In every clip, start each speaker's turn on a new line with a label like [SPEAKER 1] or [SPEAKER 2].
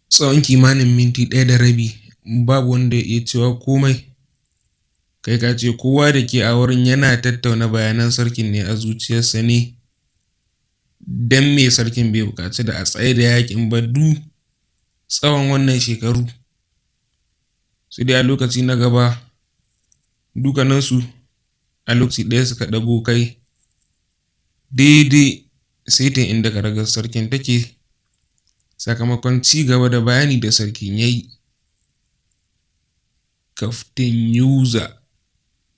[SPEAKER 1] Tsawon kimanin minti ɗaya da rabi babu wanda ya iya cewa komai. Kai ka ce kowa da ke a wurin yana tattauna bayanan sarkin ne a zuciyarsa ne. Dan me sarkin bai buƙaci da a tsaye da yaƙin ba tsawon wannan shekaru. Sai dai a lokaci na gaba dukkaninsu a lokaci ɗaya suka ɗago kai daidai saitin inda karagar sarkin take, sakamakon ci gaba da bayani da sarkin ya yi. Kaftin Yuza,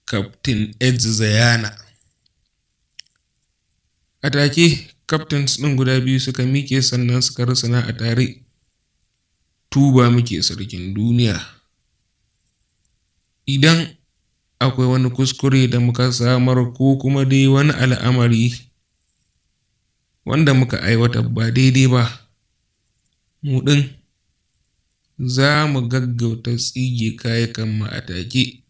[SPEAKER 1] Kaftin Edzayana. A take captains ɗin guda biyu suka miƙe sannan suka rusuna a tare. Tuba muke sarkin duniya. Idan akwai wani kuskure da muka samar ko kuma dai wani al'amari wanda muka aiwatar ba daidai ba, mu ɗin za mu gaggauta tsige kayakanmu a take.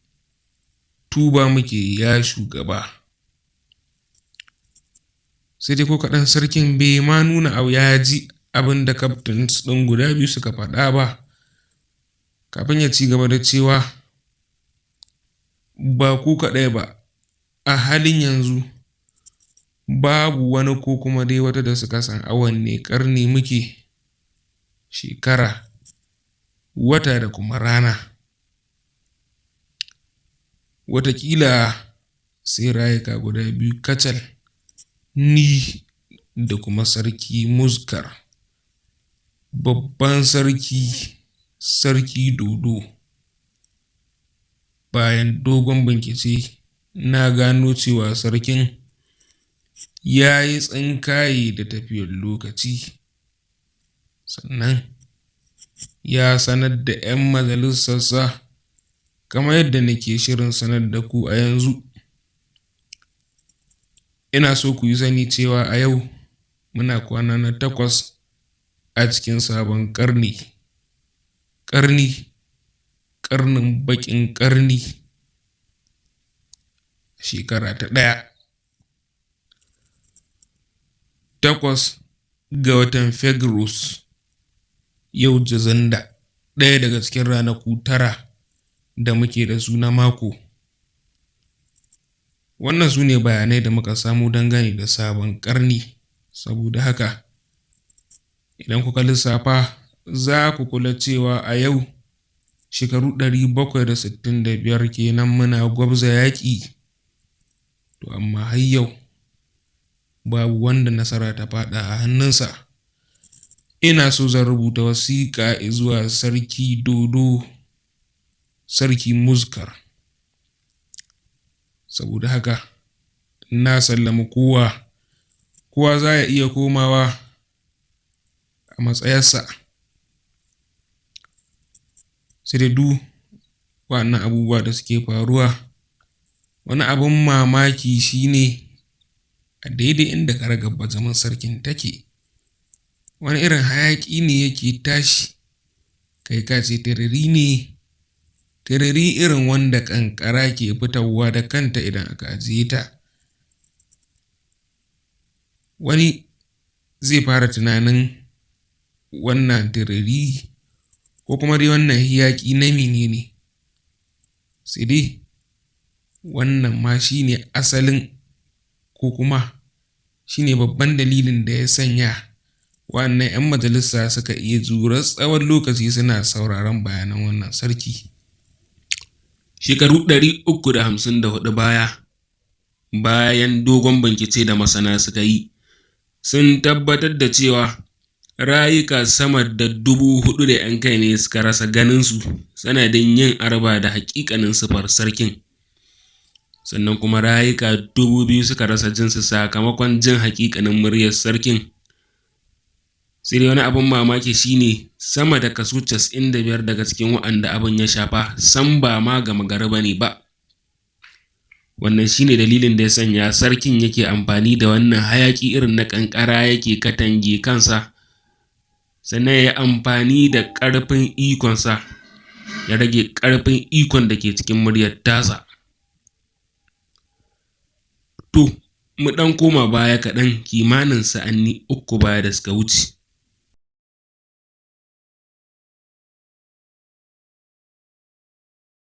[SPEAKER 1] Tuba muke ya shugaba. Sai dai ko kaɗan sarkin bai ma nuna ya ji abin da captains ɗin guda biyu suka faɗa ba, kafin ya ci gaba da cewa ba ku kaɗai ba, a halin yanzu babu wani ko kuma dai wata da suka san a wanne ƙarni muke, shekara, wata da kuma rana. Wataƙila sai rayuka guda biyu kacal, ni da kuma sarki Muskar, babban sarki, sarki Dodo. Bayan dogon bincike na gano cewa sarkin ya yi tsinkaye da tafiyar lokaci, sannan ya sanar da 'yan majalisarsa kamar yadda nake shirin sanar da ku a yanzu. Ina so ku yi sani cewa a yau muna kwana na 8 a cikin sabon ƙarni. Ƙarnin baƙin ƙarni, shekara ta 1. 8 ga watan Fabrairu, yau Jazanda, ɗaya daga cikin ranaku 9 da muke da su na mako. Wannan su ne bayanai da muka samu dangane da sabon ƙarni. Saboda haka idan kuka lissafa za ku kula cewa a yau shekaru 765 kenan muna gwabza yaƙi. To amma har yau babu wanda nasara ta faɗa a hannunsa. Ina so zan rubuta wasiƙa zuwa sarki Dodo, sarki Muskar. Saboda haka na sallami kowa za ya iya komawa a matsayarsa. Sai dai waɗannan abubuwa da suke faruwa, wani abin mamaki shine a daidai inda karagar bazaman sarkin take, wani irin hayaƙi ne yake tashi, kai ka ce tururi ne, tururi irin wanda ƙanƙara ke fitarwa da kanta idan aka ajiye ta. Wani zai fara tunanin wannan tururi ko kuma dai wannan hayaƙi na menene. Sai dai wannan ma shine asalin ko kuma shine babban dalilin da ya sanya wannan 'yan majalisa suka iya jure tsawon lokaci suna sauraron bayanan wannan sarki. Shekaru 354 bayan dogon bincike da masana suka yi, sun tabbatar da cewa rayuka sama da 4,000 da 'yan kai ne suka rasa ganinsu sanadin yin arba da haƙiƙanin sifar sarkin. Sannan kuma rayuka 2,000 suka rasa jinsu sakamakon jin haƙiƙanin muryar sarkin. Sai dai wani abin mamaki shine sama da kaso 95 daga cikin waɗanda abin ya shafa san ba ma gama gari bane ba. Wannan shine dalilin da ya sanya sarkin yake amfani da wannan hayaƙi irin na ƙanƙara yake katange kansa, sannan ya yi amfani da ƙarfin ikonsa ya rage ƙarfin ikon da ke cikin muryar tasa. To, mu ɗan koma baya kaɗan, kimanin sa'anni 3 baya da suka wuce.